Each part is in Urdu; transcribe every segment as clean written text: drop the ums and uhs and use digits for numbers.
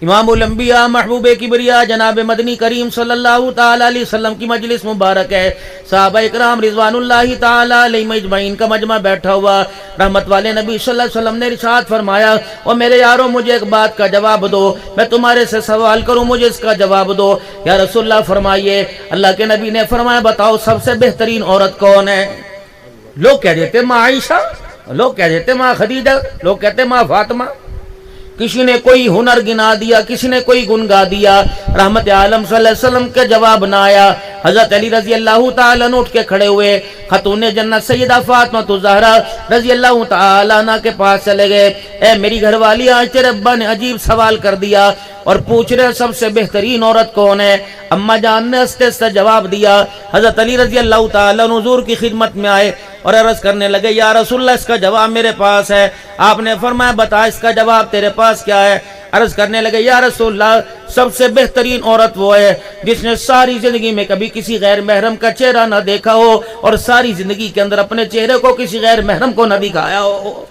امام الانبیاء محبوب کبریا جناب مدنی کریم صلی اللہ تعالی علیہ وسلم کی مجلس مبارک ہے. صحابہ اکرام رضوان اللہ تعالی علیہم اجمعین کا مجمع بیٹھا ہوا. رحمت والے نبی صلی اللہ علیہ وسلم نے ارشاد فرمایا، اور میرے یارو مجھے ایک بات کا جواب دو، میں تمہارے سے سوال کروں مجھے اس کا جواب دو. یا رسول اللہ فرمائیے. اللہ کے نبی نے فرمایا بتاؤ سب سے بہترین عورت کون ہے؟ لوگ کہہ دیتے ماں عائشہ، لوگ کہہ دیتے ماں خدیجہ، لوگ کہتے ماں فاطمہ. کسی نے کوئی ہنر گنا دیا، کسی نے کوئی گن گا دیا. رحمت عالم صلی اللہ علیہ وسلم کا جواب نہ آیا. حضرت علی رضی اللہ تعالیٰ عنہ اٹھ کے کھڑے ہوئے، خاتون جنت سیدہ فاطمہ زہرا رضی اللہ تعالیٰ عنہ کے پاس چلے گئے. اے میری گھر والی، آج تیرے ابا نے عجیب سوال کر دیا اور پوچھ رہے سب سے بہترین عورت کون ہے. اما جان نے ہنستے ہنستے جواب دیا. حضرت علی رضی اللہ تعالیٰ عنہ حضور کی خدمت میں آئے اور عرض کرنے لگے، یا رسول اللہ اس کا جواب میرے پاس ہے. آپ نے فرمایا بتا اس کا جواب تیرے پاس کیا ہے؟ عرض کرنے لگے، یا رسول اللہ سب سے بہترین عورت وہ ہے جس نے ساری زندگی میں کبھی کسی غیر محرم کا چہرہ نہ دیکھا ہو اور ساری زندگی کے اندر اپنے چہرے کو کسی غیر محرم کو نہ دکھایا ہو.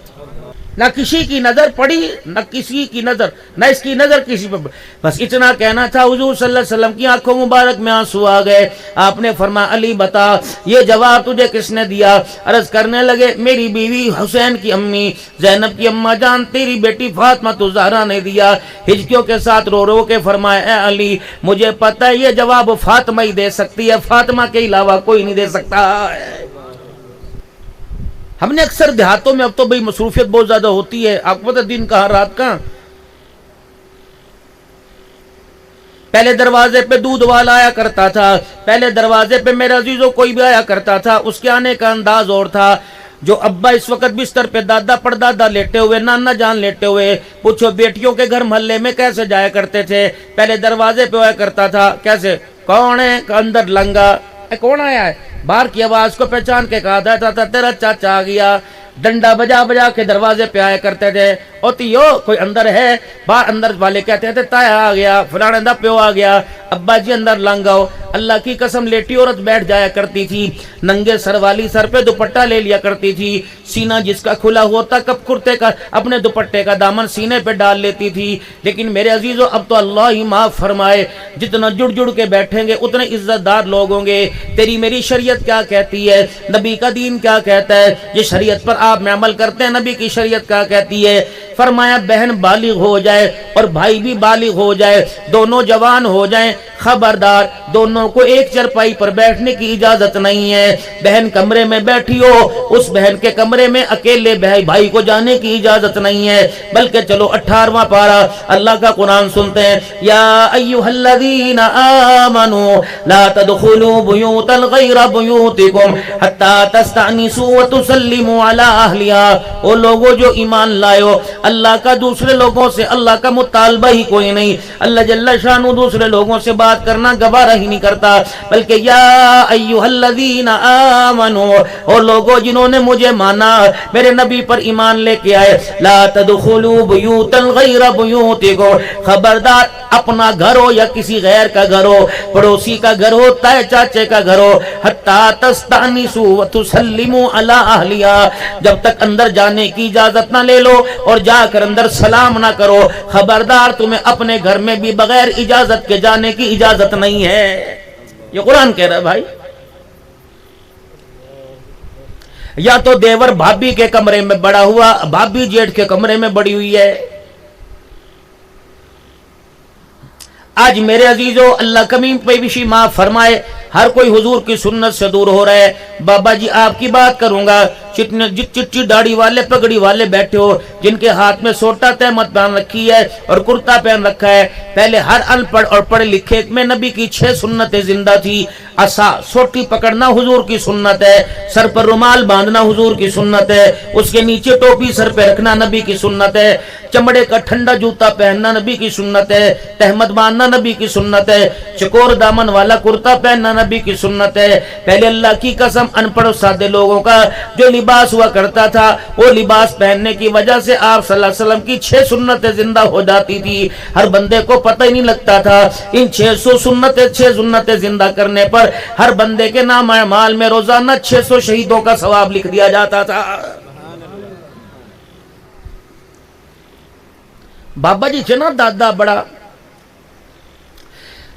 نہ کسی کی نظر پڑی، نہ کسی کی نظر، نہ اس کی نظر کسی پر. بس اتنا کہنا تھا. حضور صلی اللہ علیہ وسلم کی آنکھوں مبارک میں آنسو آ گئے. آپ نے فرمایا علی بتا یہ جواب تجھے کس نے دیا؟ عرض کرنے لگے میری بیوی حسین کی امی زینب کی اماں جان تیری بیٹی فاطمہ زہرا نے دیا. ہجکیوں کے ساتھ رو رو کے فرمایا اے علی مجھے پتہ ہے یہ جواب فاطمہ ہی دے سکتی ہے، فاطمہ کے علاوہ کوئی نہیں دے سکتا. ہم نے اکثر دیہاتوں میں اب تو بھئی مصروفیت بہت زیادہ ہوتی ہے، آپ کو پتہ دن کہاں رات کہاں. پہلے دروازے پہ دودھ والا آیا کرتا تھا، پہلے دروازے پہ میرے عزیزوں کوئی بھی آیا کرتا تھا، اس کے آنے کا انداز اور تھا. جو ابا اس وقت بستر پہ دادا پردادا لیٹے ہوئے، نانا جان لیٹے ہوئے، پوچھو بیٹیوں کے گھر محلے میں کیسے جایا کرتے تھے. پہلے دروازے پہ آیا کرتا تھا. کیسے؟ کون ہے؟ اندر لنگا. کون آیا ہے؟ باہر کی آواز کو پہچان کے کہا جاتا تھا تیرا چاچا آ گیا. ڈنڈا بجا بجا کے دروازے پہ آیا کرتے تھے. او تیو کوئی اندر ہے؟ باہر اندر والے کہتے تھے تایا آ گیا، فلانا دا پیو آ گیا. ابا جی اندر لنگ آؤ. اللہ کی قسم لیٹی عورت بیٹھ جایا کرتی تھی، ننگے سر والی سر پہ دوپٹہ لے لیا کرتی تھی. سینہ جس کا کھلا ہوتا کب کرتے کا اپنے دوپٹے کا دامن سینے پہ ڈال لیتی تھی. لیکن میرے عزیزو اب تو اللہ ہی معاف فرمائے، جتنا جڑ جڑ کے بیٹھیں گے اتنے عزت دار لوگ ہوں گے. تیری میری شریعت کیا کہتی ہے، نبی کا دین کیا کہتا ہے، یہ شریعت پر آپ میں عمل کرتے ہیں. نبی کی شریعت کیا کہتی ہے؟ فرمایا بہن بالغ ہو جائے اور بھائی بھی بالغ ہو جائے، دونوں جوان ہو جائیں، خبردار دونوں کو ایک چرپائی پر بیٹھنے کی اجازت نہیں ہے. بہن کمرے میں بیٹھی ہو، اس بہن کے کمرے میں اکیلے بھائی کو جانے کی اجازت نہیں ہے. بلکہ چلو 18واں پارہ اللہ کا قرآن سنتے ہیں. یا ایھا الذین آمنوا لا تدخلوا بیوتا غیر بیوتکم حتی تستأنسوا وتسلموا علی اہلها. وہ لوگوں جو ایمان لائے ہو، اللہ کا دوسرے لوگوں سے اللہ کا مطالبہ ہی کوئی نہیں. اللہ جل شانہ دوسرے لوگوں سے بات کرنا گوارا ہی نہیں کرتا، بلکہ یا ایھا الذین آمنوا، اور لوگوں جنہوں نے مجھے مانا، میرے نبی پر ایمان لے کے آئے، لا تدخلوا بیوتا غیر بیوتکم، خبردار اپنا گھر ہو یا کسی غیر کا گھر ہو، پڑوسی کا گھر ہو، تائے چاچے کا گھر ہو، حتی تستأنسوا وتسلموا علی اہلها، جب تک اندر جانے کی اجازت نہ لے لو اور جا کر اندر سلام نہ کرو، خبردار تمہیں اپنے گھر میں بھی بغیر اجازت کے جانے کی اجازت نہیں ہے. یہ قرآن کہہ رہا ہے بھائی. یا تو دیور بھابی کے کمرے میں بڑا ہوا، بھابی جیٹھ کے کمرے میں بڑی ہوئی ہے. آج میرے عزیزو اللہ کمیم پہ بھی معاف فرمائے، ہر کوئی حضور کی سنت سے دور ہو رہا ہے. بابا جی آپ کی بات کروں گا، چٹی داڑھی والے پگڑی والے بیٹھے ہو جن کے ہاتھ میں سوٹا تہمت پہن رکھی ہے اور کرتا پہن رکھا ہے. پہلے ہر ان پڑھ اور پڑھے لکھے میں نبی کی 6 سنتیں زندہ تھی. عصا سوٹی پکڑنا حضور کی سنت ہے، سر پر رومال باندھنا حضور کی سنت ہے، اس کے نیچے ٹوپی سر پہ رکھنا نبی کی سنت ہے، چمڑے کا ٹھنڈا جوتا پہننا نبی کی سنت ہے، تہمت باندھنا نبی کی سنت ہے، چکور دامن والا کرتا پہننا نبی کی سنت ہے. پہلے اللہ کی قسم ان پڑھ سادے لوگوں کا جو لباس ہوا کرتا تھا، وہ لباس پہننے کی وجہ سے آپ صلی اللہ علیہ وسلم کی 6 سنتیں زندہ ہو جاتی تھی. ہر بندے کو پتہ ہی نہیں لگتا تھا. ان 6 سنتیں زندہ کرنے پر ہر بندے کے نام اعمال میں روزانہ 600 شہیدوں کا ثواب لکھ دیا جاتا تھا. بابا جی چنا دادا بڑا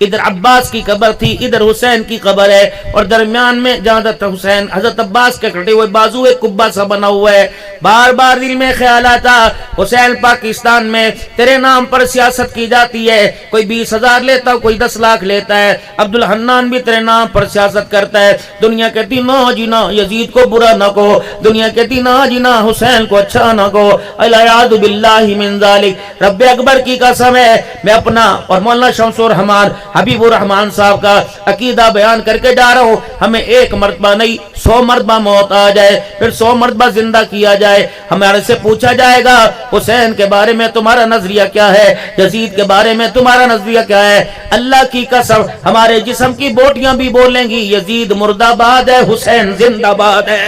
ادھر عباس کی قبر تھی، ادھر حسین کی قبر ہے، اور درمیان میں جہاں حسین حضرت عباس کے کٹے ہوئے بازو ایک قبہ سا بنا ہوا ہے۔ بار بار دل میں خیال آتا حسین پاکستان میں تیرے نام پر سیاست کی جاتی ہے، کوئی 20,000 لیتا کوئی 10 لاکھ لیتا ہے، عبدالحنان بھی تیرے نام پر سیاست کرتا ہے، دنیا کہتی نہ جینا یزید کو برا نہ کو، دنیا کہتی نہ جینا حسین کو اچھا نہ کو، الیاذ باللہ من ذالک۔ رب اکبر کی قسم ہے میں اپنا اور مولانا شمس الرحمان حبیب الرحمان صاحب کا عقیدہ بیان کر کے جا رہا ہوں، ہمیں ایک مرتبہ نہیں 100 مرتبہ موت آ جائے، پھر 100 مرتبہ زندہ کیا جائے، ہمارے سے پوچھا جائے گا حسین کے بارے میں تمہارا نظریہ کیا ہے، یزید کے بارے میں تمہارا نظریہ کیا ہے؟ اللہ کی قسم ہمارے جسم کی بوٹیاں بھی بولیں گی یزید مردہ آباد ہے، حسین زندہ آباد ہے۔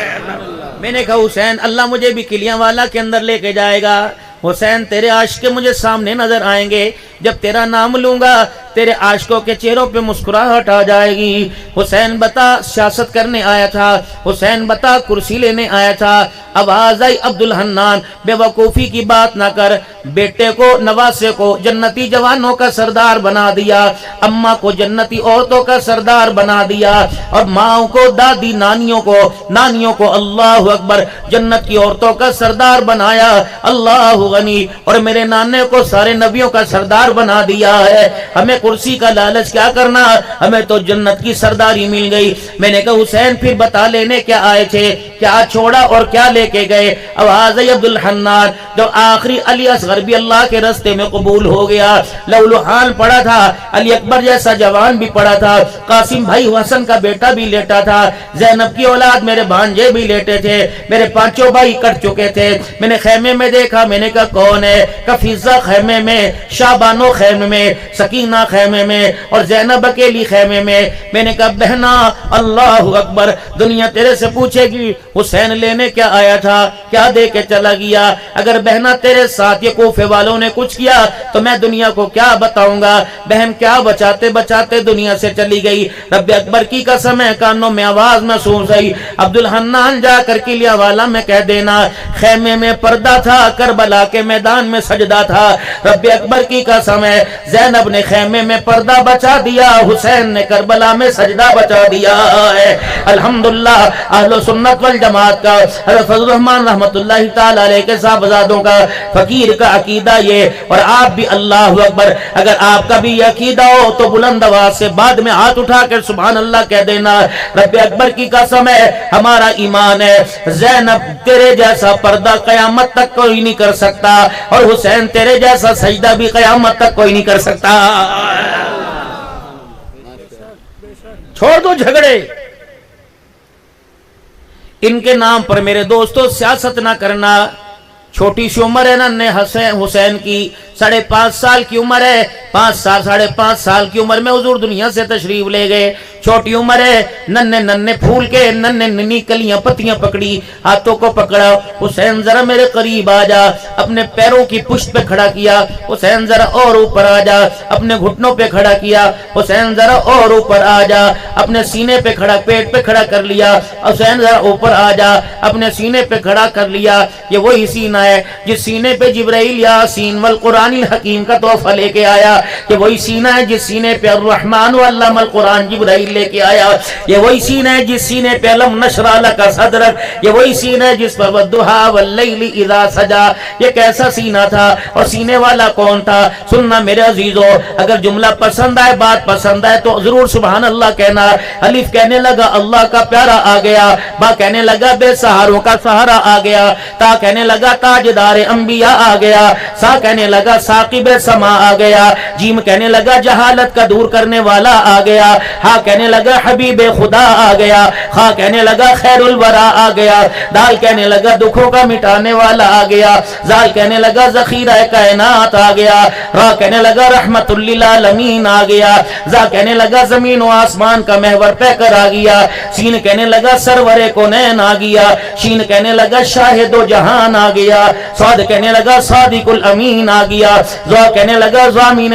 میں نے کہا حسین اللہ مجھے بھی کلیاں والا کے اندر لے کے جائے گا، حسین تیرے عاشق مجھے سامنے نظر آئیں گے، جب تیرا نام لوں گا تیرے عاشقوں کے چہروں پہ مسکراہٹ آ جائے گی۔ حسین بتا سیاست کرنے آیا تھا، حسین بتا کرسی لینے آیا تھا، آواز آئی عبدالحنان بے وقوفی کی بات نہ کر، بیٹے کو نواسے کو جنتی جوانوں کا سردار بنا دیا، اماں کو جنتی عورتوں کا سردار بنا دیا، اور ماں کو دادی نانیوں کو اللہ اکبر جنت کی عورتوں کا سردار بنایا، اللہ غنی، اور میرے نانے کو سارے نبیوں کا سردار بنا دیا ہے۔ ہمیں کرسی کا لالچ کیا کرنا، ہمیں تو جنت کی سرداری مل گئی۔ میں نے کہا حسین پھر بتا لینے کیا آئے تھے، کیا چھوڑا اور کیا لے کے گئے؟ آواز عبدالحنان جو آخری علی اصغر بھی اللہ کے راستے میں قبول ہو گیا، لولوحان پڑا تھا، علی اکبر جیسا جوان بھی پڑا تھا، قاسم بھائی حسن کا بیٹا بھی لیٹا تھا، زینب کی اولاد میرے بھانجے بھی لیٹے تھے، میرے پانچوں بھائی کٹ چکے تھے۔ میں نے خیمے میں دیکھا، میں نے کہا کون ہے؟ کفیزہ خیمے میں، شابانو خیمے میں، سکینہ خیمے میں، اور زینب اکیلی خیمے میں۔ میں نے کہا بہنا اللہ اکبر، دنیا تیرے سے پوچھے گی حسین لینے کیا آیا تھا، کیا دے کے چلا گیا؟ اگر بہنا تیرے ساتھ یہ کوفے والوں نے کچھ کیا تو میں دنیا کو کیا بتاؤں گا؟ بہن کیا بچاتے بچاتے دنیا سے چلی گئی۔ رب اکبر کی قسم ہے کانوں میں آواز محسوس ہوئی، عبدالحنان جا کر کلیا والا میں کہہ دینا خیمے میں پردہ تھا، کربلا کے میدان میں سجدہ تھا۔ رب اکبر کی قسم ہے زینب نے خیمے میں پردہ بچا دیا، حسین نے کربلا میں سجدہ بچا دیا ہے۔ الحمدللہ اہل سنت والجماعت کا حضرت فضل الرحمان رحمت اللہ تعالی علیہ کے صاحبزادوں کا فقیر کا عقیدہ یہ، اور آپ بھی اللہ اکبر اگر آپ کا بھی یہ عقیدہ ہو تو بلند آواز سے بعد میں ہاتھ اٹھا کر سبحان اللہ کہہ دینا۔ رب اکبر کی قسم ہے ہمارا ایمان ہے زینب تیرے جیسا پردہ قیامت تک کوئی نہیں کر سکتا، اور حسین تیرے جیسا سجدہ بھی قیامت تک کوئی نہیں کر سکتا۔ چھوڑ دو جھگڑے، ان کے نام پر میرے دوستو سیاست نہ کرنا۔ چھوٹی سی عمر ہے نا حسین کی، 5.5 سال کی عمر ہے، 5.5 سال کی عمر میں حضور دنیا سے تشریف لے گئے۔ چھوٹی عمر ہے، ننے پھول کے ننی کلیاں پتیاں پکڑی، ہاتھوں کو پکڑا، حسین ذرا میرے قریب آ جا، اپنے پیروں کی پشت پہ کھڑا کیا، حسین ذرا اور اوپر آ جا، اپنے گھٹنوں پہ کھڑا کیا، حسین ذرا اور اوپر آ جا، اپنے سینے پہ کھڑا، پیٹ پہ کھڑا کر لیا، حسین ذرا اوپر آ جا، اپنے سینے پہ کھڑا کر لیا۔ یہ وہی سینہ ہے جس سینے پہ جبرائیل یاسین والقرآن الحکیم کا تحفہ لے کے آیا، یہ وہی سینہ ہے جس سینے پہ الرحمن علم القرآن جبرائیل لے کے آیا، یہ وہی سینہ ہے جس سینے پہ علم نشرح لک صدرک، یہ وہی سینہ ہے جس پر والضحیٰ واللیل اذا سجا۔ یہ کیسا سینہ تھا اور سینے والا کون تھا؟ سننا میرے عزیزو، اگر جملہ پسند آئے، بات پسند آئے تو ضرور سبحان اللہ کہنا۔ الف کہنے لگا اللہ کا پیارا آ گیا، با کہنے لگا بے سہاروں کا سہارا آ گیا، تا کہنے لگا تاجدار انبیاء آ گیا، سا کہنے لگا ثاقب سما آ گیا، جیم کہنے لگا جہالت کا دور کرنے والا آ گیا، ہا کہنے لگا حبیب خدا آ گیا، خا کہنے لگا خیر الورا آ گیا، دال کہنے لگا دکھوں کا مٹانے والا آ گیا، زال کہنے لگا ذخیرہ کائنات آ گیا، را کہنے لگا رحمت للعالمین آ گیا، زا کہنے لگا زمین و آسمان کا محور پہ کر آ گیا، سین کہنے لگا سرور کونین آ گیا، شین کہنے لگا شاہد و جہان آ گیا، صاد کہنے لگا صادق الامین آ گیا، زوا کہنے لگا ضامین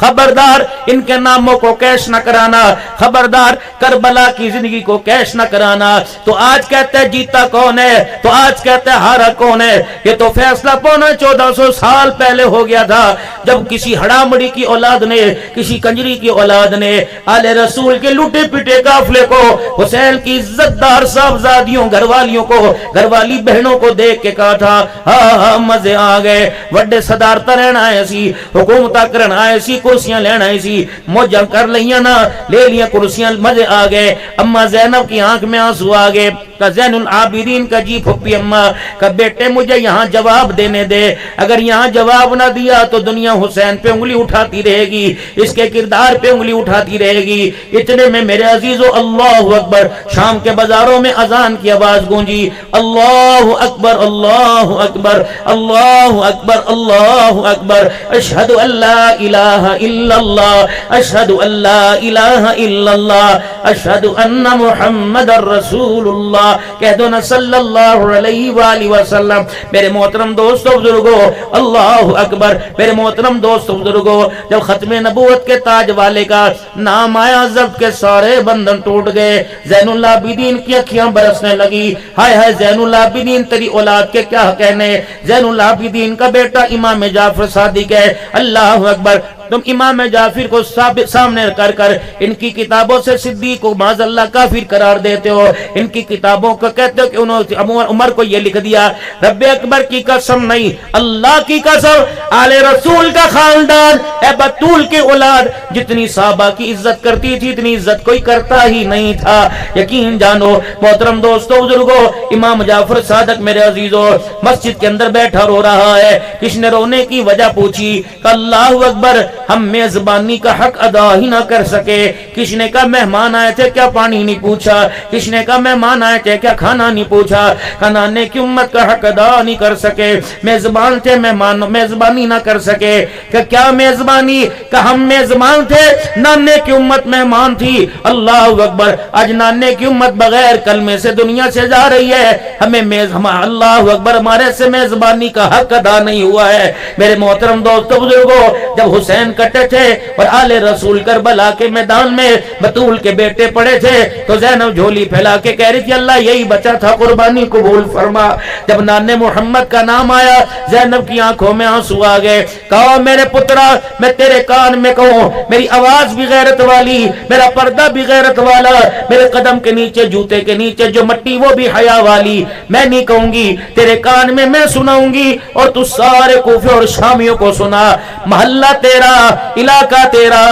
خبردار ان کے ناموں کو کیش نہ کرانا، خبردار کربلا کی زندگی کو کیش نہ کرانا۔ تو آج کہتے ہیں جیتا کون ہے، تو آج کہتے ہیں ہارا کون ہے؟ یہ تو فیصلہ 1400 سال پہلے ہو گیا تھا، جب کسی ہڑامڑی کی اولاد نے، کسی کنجری کی اولاد نے آل رسول کے لوٹے پٹے قافلے کو، حسین کی عزت دار صاحبزادیوں، گھر والیوں کو، گھر والی بہنوں کو دیکھ کے کہا تھا ہاں مزے آ گئے، وڈے صدارت رہنا ہے سی، حکومت کرنا ہے سی، کرسیاں لینا ہے سی، موجہ کر لیاں نا، لے لیا کرسیاں، مزے آ گئے۔ اما زینب کی آنکھ میں آنسو آ گئے، کہ زین العابدین کا جی پھپھی اما کہ بیٹے مجھے یہاں جواب دینے دے، اگر یہاں جواب نہ دیا تو دنیا حسین پہ انگلی اٹھاتی رہے گی، اس کے کردار پہ انگلی اٹھاتی رہے گی۔ اتنے میں میرے عزیزو اللہ اکبر، شام کے بازاروں میں اذان کی آواز گونجی، اللہ اکبر اللہ اکبر اللہ اکبر اللہ اکبر، اشہد ان لا الہ الا اللہ، اشہد ان لا الہ الا اللہ، اشہد ان محمد رسول اللہ، کہہ دو نا صلی اللہ علیہ وآلہ وسلم۔ میرے محترم دوستو بزرگو، اللہ اکبر، میرے محترم دوستو بزرگو، جب ختم نبوت کے تاج والے کا نام آیا ضبط کے سارے بندھن ٹوٹ گئے، زین العابدین کی اکھیاں برسنے لگی، ہائے ہائے زین العابدین تیری اولاد کے کیا کہنے، زین العابدین کا بیٹا امام جعفر صادق ہے، اللہ اکبر۔ تم امام جعفر کو سامنے کر کر ان کی کتابوں سے صدیق کو معاذ اللہ کافر قرار دیتے ہو، ان کی کتابوں کو کہتے ہو کہ انہوں نے عمر کو یہ لکھ دیا۔ رب اکبر کی قسم نہیں، اللہ کی قسم، آل رسول کا خاندان، اے بطول کی اولاد جتنی صحابہ کی عزت کرتی تھی اتنی عزت کوئی کرتا ہی نہیں تھا۔ یقین جانو محترم دوستو بزرگو، امام جعفر صادق میرے عزیزو مسجد کے اندر بیٹھا رو رہا ہے، کس نے رونے کی وجہ پوچھی کہ اللہ اکبر ہم میزبانی کا حق ادا ہی نہ کر سکے، کس نے کہا مہمان آئے تھے کیا پانی نہیں پوچھا، کس نے کہا مہمان آئے تھے کیا کھانا نہیں پوچھا، کہ نانے کی امت کا حق ادا نہیں کر سکے، میزبان تھے مہمان میزبانی نہ کر سکے، کہ کیا میزبانی، کہ ہم میزبان تھے نانے کی امت مہمان تھی، اللہ اکبر۔ آج نانے کی امت بغیر کلمے سے دنیا سے جا رہی ہے، ہمیں اللہ اکبر ہمارے سے میزبانی کا حق ادا نہیں ہوا ہے۔ میرے محترم دوستو بزرگو، جب حسین کٹے تھے اور آل رسول کربلا کے میدان میں بطول کے بیٹے پڑے تھے تو زینب جھولی پھیلا کے کہہ رہی تھی اللہ یہی بچا تھا، قربانی قبول فرما۔ جب نانے محمد کا نام آیا زینب کی آنکھوں میں آنسو آ گئے، کہو میرے پترا میں تیرے کان میں کہوں، میری آواز بھی غیرت والی، میرا پردہ بھی غیرت والا، میرے قدم کے نیچے جوتے کے نیچے جو مٹی وہ بھی حیا والی، میں نہیں کہوں گی، تیرے کان میں میں سناؤں گی اور تو سارے کوفے اور شامیوں کو سنا۔ محلہ تیرا، علاقہ تیرا،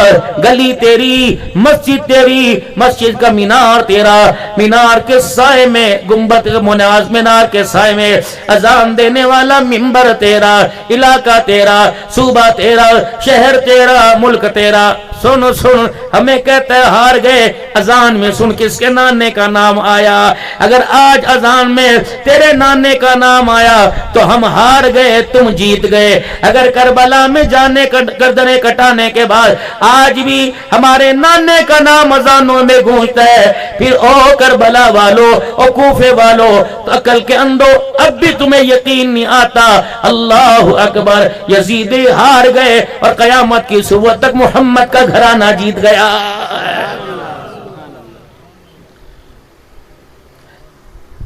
گلی تیری، مسجد تیری، مسجد کا مینار تیرا، مینار کے سائے میں گنبد مناز مینار کے سائے میں اذان دینے والا منبر تیرا، علاقہ تیرا، صوبہ تیرا، شہر تیرا، ملک تیرا۔ سنو سن، ہمیں کہتا ہے ہار گئے، اذان میں سن کس کے نانے کا نام آیا۔ اگر آج اذان میں تیرے نانے کا نام آیا تو ہم ہار گئے، تم جیت گئے۔ اگر کربلا میں جانے گردنے کٹانے کے بعد آج بھی ہمارے نانے کا نام اذانوں میں گونجتا ہے، پھر او کربلا والو، او کوفے والو، تو عقل کے اندو اب بھی تمہیں یقین نہیں آتا۔ اللہ اکبر، یزید ہار گئے اور قیامت کی صبح تک محمد کا گھرانہ جیت گیا۔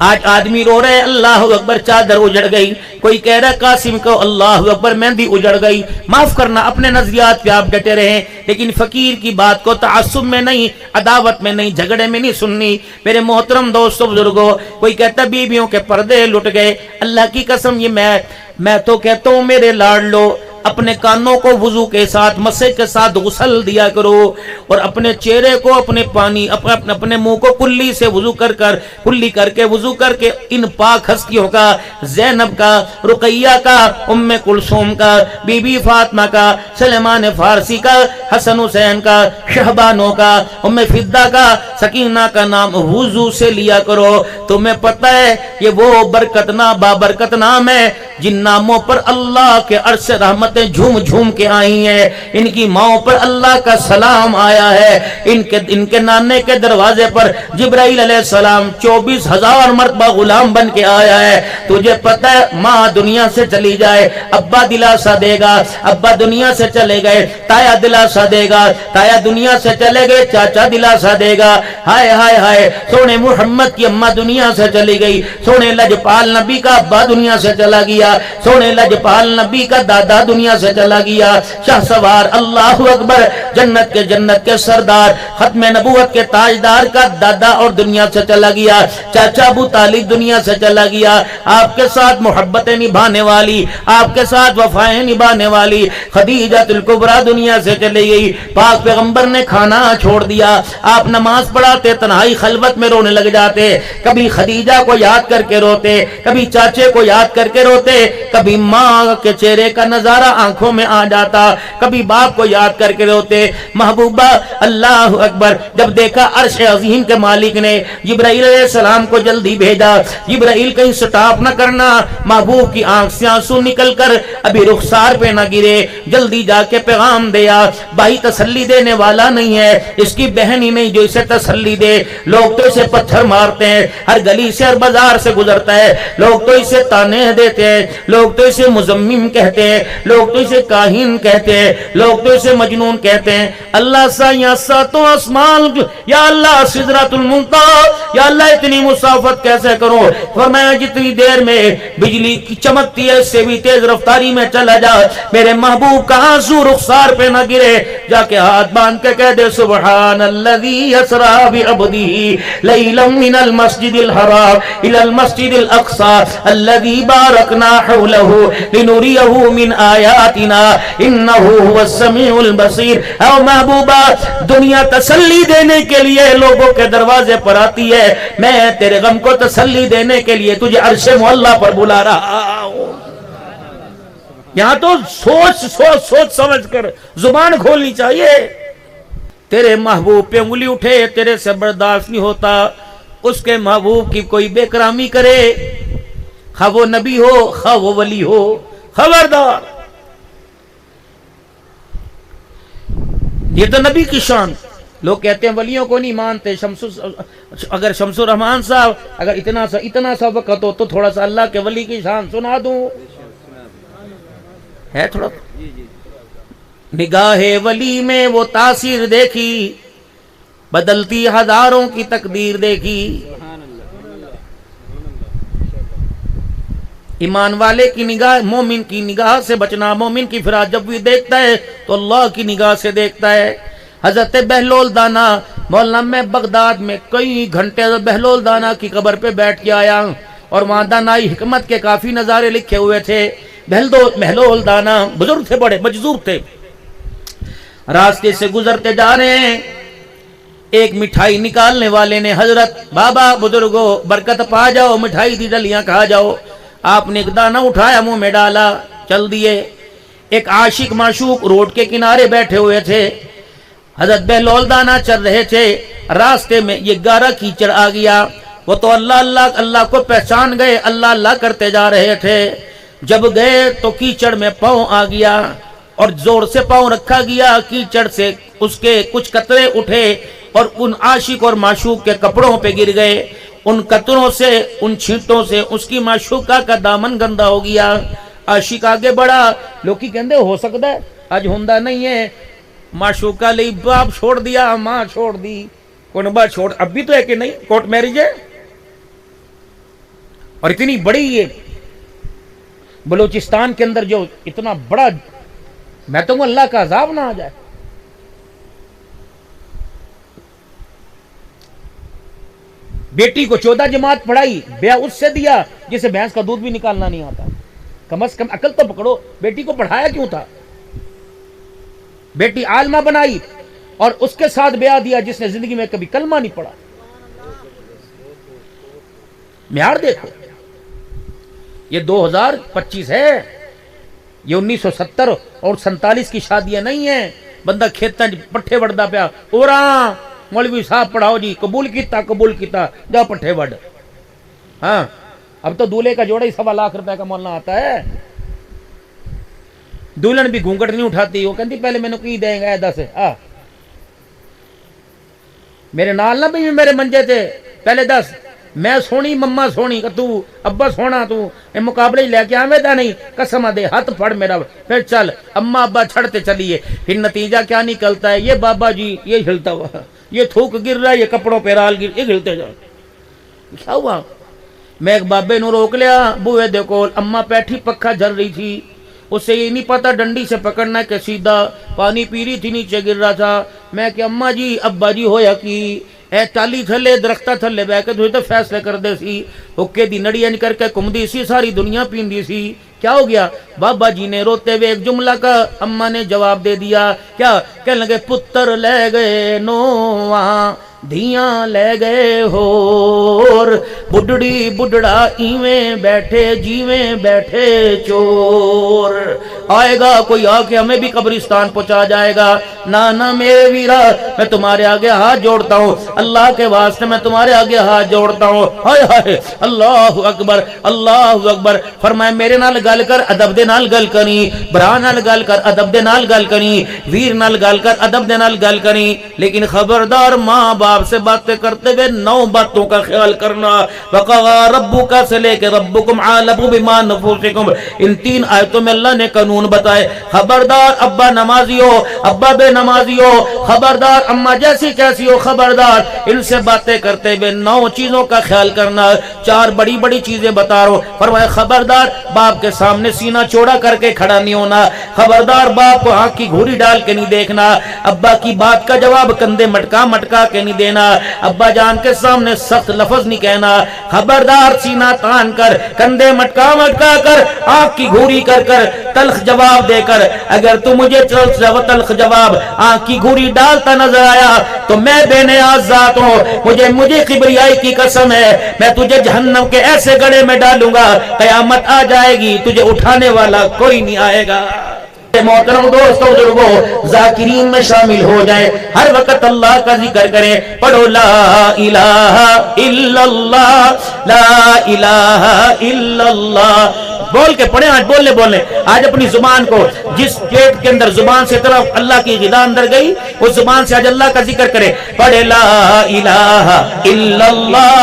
آج آدمی رو رہے اللہ اکبر چادر اجڑ گئی، کوئی کہہ رہا قاسم کو اللہ اکبر مہندی اجڑ گئی۔ معاف کرنا، اپنے نظریات پہ آپ ڈٹے رہیں، لیکن فقیر کی بات کو تعصب میں نہیں، عداوت میں نہیں، جھگڑے میں نہیں سننی۔ میرے محترم دوستو بزرگو، کوئی کہتا بیویوں کے پردے لٹ گئے، اللہ کی قسم یہ میں تو کہتا ہوں میرے لاڈلو اپنے کانوں کو وضو کے ساتھ مسح کے ساتھ غسل دیا کرو، اور اپنے چہرے کو اپنے پانی اپنے منہ کو کلی سے وضو کلی کر کے وضو کر کے ان پاک ہستیوں کا، زینب کا، رقیہ کا، ام کلثوم کا، بی بی فاطمہ کا، سلیمان فارسی کا، حسن حسین کا، شہبانوں کا، ام فدہ کا، سکینہ کا نام وضو سے لیا کرو۔ تمہیں پتہ ہے یہ وہ بابرکت نام ہے جن ناموں پر اللہ کے عرش سے رحمتیں جھوم جھوم کے آئی ہیں، ان کی ماؤں پر اللہ کا سلام آیا ہے، ان کے نانے کے دروازے پر جبرائیل علیہ السلام 24,000 مرتبہ غلام بن کے آیا ہے۔ تجھے پتہ ہے ماں دنیا سے چلی جائے ابا دلاسا دے گا، ابا دنیا سے چلے گئے تایا دلاسا دے گا، تایا دنیا سے چلے گئے چاچا دلاسا دے گا۔ ہائے ہائے ہائے، سونے محمد کی اماں دنیا سے چلی گئی، سونے لجپال نبی کا ابا دنیا سے چلا گیا، سونے لجپال نبی کا دادا دنیا سے چلا گیا۔ شاہ سوار اللہ اکبر، جنت کے سردار، ختم نبوت کے تاجدار کا دادا اور دنیا سے چلا گیا، چاچا ابو طالب دنیا سے چلا گیا۔ آپ کے ساتھ محبتیں نبھانے والی، آپ کے ساتھ وفائیں نبھانے والی خدیجہ الکبریٰ دنیا سے چلی گئی۔ پاک پیغمبر نے کھانا چھوڑ دیا، آپ نماز پڑھاتے تنہائی خلوت میں رونے لگ جاتے، کبھی خدیجہ کو یاد کر کے روتے، کبھی چاچے کو یاد کر کے روتے، کبھی ماں کے چہرے کا نظارہ آنکھوں میں آ جاتا، کبھی باپ کو یاد کر کے روتے۔ محبوبہ اللہ اکبر، جب دیکھا عرش عظیم کے مالک نے جبرائیل علیہ السلام کو جلدی بھیجا، جبرائیل کہیں سٹاپ نہ کرنا، محبوب کی آنکھ سے آنسو نکل کر ابھی رخسار پہ نہ گرے، جلدی جا کے پیغام دیا۔ بھائی تسلی دینے والا نہیں ہے، اس کی بہن ہی نہیں جو اسے تسلی دے۔ لوگ تو اسے پتھر مارتے ہیں، ہر گلی سے ہر بازار سے گزرتا ہے، لوگ تو اسے تانے دیتے ہیں، لوگ تو اسے مزمم کہتے ہیں، لوگ تو اسے کاہن کہتے ہیں، لوگ تو اسے مجنون کہتے ہیں۔ اللہ سا یا ساتوں آسمان، یا اللہ سدرۃ المنتہا، یا اللہ اتنی مسافت کیسے کروں؟ فرمایا جتنی دیر میں بجلی کی چمکتی ہے اس سے بھی تیز رفتاری میں چلا جا، میرے محبوب کا آنسو رخسار پہ نہ گرے۔ جا کے ہاتھ باندھ کے کہہ دے سبحان الذی اسریٰ بعبدہ لیلا من المسجد الحرام الی المسجد الاقصی الذی بارکنا حولہ لنریہ من آیاتنا انہ هو السمیع البصیر۔ اے محبوبہ، دنیا تسلی دینے کے لیے لوگوں کے دروازے پر آتی ہے، میں تیرے غم کو تسلی دینے کے لیے تجھے عرش معلیٰ پر بلا رہا ہوں۔ یہاں تو سوچ سمجھ کر زبان کھولنی چاہیے۔ تیرے محبوب پہ انگلی اٹھے تیرے سے برداشت نہیں ہوتا، اس کے محبوب کی کوئی بے کرامی کرے، خواہ وہ نبی ہو خواہ وہ ولی ہو، خبردار۔ یہ تو نبی کی شان، لوگ کہتے ہیں ولیوں کو نہیں مانتے۔ اگر شمس الرحمان صاحب اگر اتنا سا وقت ہو تو تھوڑا سا اللہ کے ولی کی شان سنا دوں، ہے تھوڑا۔ نگاہ ولی میں وہ تاثیر دیکھی، بدلتی ہزاروں کی تقدیر دیکھی۔ ایمان والے کی نگاہ مومن کی نگاہ سے بچنا، مومن کی فرات جب بھی دیکھتا ہے تو اللہ کی نگاہ سے دیکھتا ہے۔ حضرت بہلول دانا مولانا میں بغداد میں کئی گھنٹے بہلول دانا کی قبر پہ بیٹھ کے آیا، اور وہاں دانائی حکمت کے کافی نظارے لکھے ہوئے تھے۔ بہلول دانا بزرگ تھے، بڑے مجذوب تھے، راستے سے گزرتے جا رہے ہیں، ایک مٹھائی نکالنے والے نے حضرت بابا بزرگو برکت پا جاؤ، مٹھائی دی ڈلیاں کھا جاؤ۔ آپ نے ایک دانہ اٹھایا منہ میں ڈالا، چل دیے۔ ایک عاشق معشوق روڈ کے کنارے بیٹھے ہوئے تھے، حضرت بہلول دانا چل رہے تھے، راستے میں یہ گارا کیچڑ آ گیا، وہ تو اللہ کو پہچان گئے، اللہ اللہ کرتے جا رہے تھے۔ جب گئے تو کیچڑ میں پاؤں آ گیا، اور زور سے پاؤں رکھا گیا، کیچڑ سے اس کے کچھ قطرے اٹھے اور ان عاشق اور معشوق کے کپڑوں پہ گر گئے۔ ان قطروں سے، ان چھینٹوں سے اس کی معشوقہ کا دامن گندا ہو گیا۔ عاشق آگے بڑھا، لوگ کی کہندے ہو سکتا ہے آج ہوندہ نہیں ہے، معشوقہ لئی باپ چھوڑ دیا، ماں چھوڑ دی، کنبہ چھوڑ، اب بھی تو ہے کہ نہیں، کورٹ میرج ہے، اور اتنی بڑی یہ بلوچستان کے اندر جو اتنا بڑا، میں تو اللہ کا عذاب نہ آ جائے۔ بیٹی کو 14 جماعت پڑھائی، بیاہ اس سے دیا جسے بھینس کا دودھ بھی نکالنا نہیں آتا، کم از کم عقل تو پکڑو، بیٹی کو پڑھایا کیوں تھا؟ بیٹی عالمہ بنائی اور اس کے ساتھ بیاہ دیا جس نے زندگی میں کبھی کلمہ نہیں پڑھا۔ معیار دیکھو، یہ 2025 ہے، یہ 1970 اور 47 کی شادیاں نہیں ہیں۔ بندہ کھیتا پٹھے وڑدا پیا، اوراں مولوی صاحب پڑھاؤ جی، قبول کیتا جا پٹھے وڑ۔ ہاں اب تو دولہے کا جوڑا ہی 1.25 لاکھ روپے کا مولنا آتا ہے. دلہن بھی گھونگٹ نہیں اٹھاتی, وہ کہتی پہلے مینوں کی دیں گا 10 میرے نال نہ بھی میرے منجے تے پہلے 10 میں سونی مما سونی کہ تو ابا سونا, تو اے مقابلے لے کے آویں دا نہیں, قسم دے ہاتھ پھڑ میرا, پھر چل اما ابا چھڑتے چلیے. پھر نتیجہ کیا نکلتا ہے, یہ بابا جی یہ ہلتا ہوا, یہ تھوک گر رہا ہے, یہ کپڑوں پہ رال گر, یہ ہلتے جا. کیا ہوا؟ میں ایک بابے نو روک لیا بوئے دے کول, اما بیٹھی پکھا جل رہی تھی, اسے یہ نہیں پتا ڈنڈی سے پکڑنا ہے کہ سیدھا, پانی پی رہی تھی نیچے گر رہا تھا. میں کہ اما جی ابا جی ہویا کی اے ٹالی تھلے درختہ تھلے بہ کے تو فیصلے کر دے سی, اوکے دی نڑیاں کر کے کمدی سی, ساری دنیا پیندی سی. کیا ہو گیا؟ بابا جی نے روتے ہوئے ایک جملہ کا اما نے جواب دے دیا. کیا کہنے لگے؟ پتر لے گئے نواں دھیاں لے گئے ہور, بڈڑی بڈڑا ایویں بیٹھے جیویں بیٹھے چور. آئے گا کوئی آ کے ہمیں بھی قبرستان پہنچا جائے گا. نانا میرے ویرا میں تمہارے آگے ہاتھ جوڑتا ہوں, اللہ کے واسطے میں تمہارے آگے ہاتھ جوڑتا ہوں. ہائے ہائے اللہ اکبر اللہ اکبر. فرمایا میرے نال گل کر ادب دے نال گل کریں, برا نال گل کر ادب دے نال گل کریں, ویر نال گل کر ادب دے نال گل کریں. لیکن خبردار ماں باپ سے باتیں کرتے ہوئے 9 باتوں کا خیال کرنا. وقضى ربک سے لے کے ربکم عالم بما نفوسکم, ان 3 آیتوں میں اللہ نے قانون بتائے. خبردار ابا نمازی ہو, ابا بے نمازی ہو, خبردار اماں جیسی کیسی ہو, خبردار ان سے باتیں کرتے ہوئے 9 چیزوں کا خیال کرنا. 4 بڑی بڑی چیزیں بتا رہا ہوں. فرمایا خبردار باپ کے سامنے سینہ چوڑا کر کے کھڑا نہیں ہونا, خبردار باپ کو آنکھ کی گھوری ڈال کے نہیں دیکھنا, ابا کی بات کا جواب کندھے مٹکا مٹکا کے نہیں دینا, ابا جان کے سامنے سخت لفظ نہیں کہنا, خبردار سینہ تان کر کندھے مٹکا مٹکا کر آنکھ کی گھوری کر کر تلخ جواب دے کر, اگر تو مجھے تلخ جواب آنکھ کی گھوری ڈالتا نظر آیا تو میں بے نیاز ذات ہوں, مجھے کبریائی کی قسم ہے, میں تجھے جہنم کے ایسے گڑھے میں ڈالوں گا, قیامت آ جائے گی تجھے اٹھانے والا کوئی نہیں آئے گا. محترم دوستو بزرگوں, ذاکرین میں شامل ہو جائیں, ہر وقت اللہ کا ذکر کریں. پڑھو لا الہ الا اللہ, لا الہ الا اللہ, بول کے پڑھیں. آج بولنے آج اپنی زبان کو, جس پیٹ کے اندر زبان سے طرف اللہ کی غذا اندر گئی, اس زبان سے آج اللہ کا ذکر کریں. پڑھے لا الہ الا اللہ.